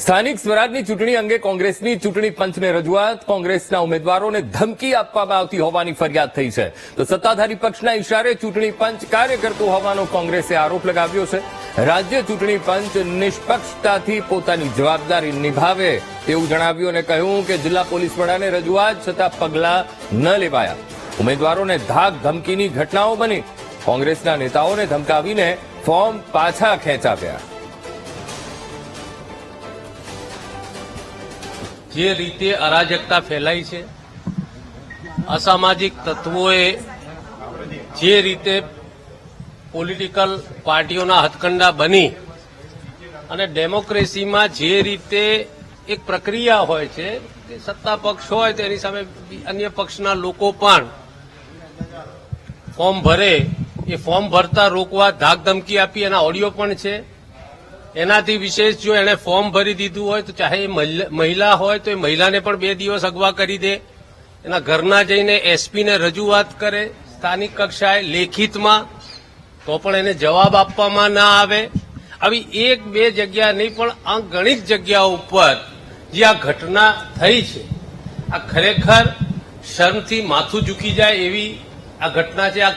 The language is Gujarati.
સ્થાનિક સ્વરાજની ચૂંટણી અંગે કોંગ્રેસની ચૂંટણી પંચને રજૂઆત. કોંગ્રેસના ઉમેદવારોને ધમકી આપવામાં આવતી હોવાની ફરિયાદ થઈ છે. તો સત્તાધારી પક્ષના ઇશારે ચૂંટણી પંચ કાર્ય કરતું હોવાનો કોંગ્રેસે આરોપ લગાવ્યો છે. રાજ્ય ચૂંટણી પંચ નિષ્પક્ષતાથી પોતાની જવાબદારી નિભાવે તેવું જણાવ્યું અને કહ્યું કે જિલ્લા પોલીસ વડાને રજૂઆત છતાં પગલાં ન લેવાયા. ઉમેદવારોને ધાક ધમકીની ઘટનાઓ બની. કોંગ્રેસના નેતાઓને ધમકાવીને ફોર્મ પાછા ખેંચાવ્યા. જે રીતે અરાજકતા ફેલાઈ છે, અસામાજિક તત્વોએ જે રીતે પોલિટિકલ પાર્ટીઓના હથકંડા બની અને ડેમોક્રેસીમાં જે રીતે એક પ્રક્રિયા હોય છે કે સત્તા પક્ષ હોય તેની સામે અન્ય પક્ષના લોકો પણ ફોર્મ ભરે, એ ફોર્મ ભરતા રોકવા ધાક ધમકી આપી એના ઓડિયો પણ છે. એનાથી વિશેષ જો એણે ફોર્મ ભરી દીધું હોય તો ચાહે એ મહિલા હોય તો એ મહિલાને પણ 2 દિવસ અગવા કરી દે, એના ઘરના જઈને એસપીને રજૂઆત કરે સ્થાનિક કક્ષાએ લેખિતમાં, તો પણ એને જવાબ આપવામાં ના આવે. આવી 1-2 જગ્યા નહીં પણ અગણિત જગ્યાઓ ઉપર જે આ ઘટના થઈ છે, આ ખરેખર શરમથી માથું ઝૂકી જાય એવી આ ઘટના છે. આ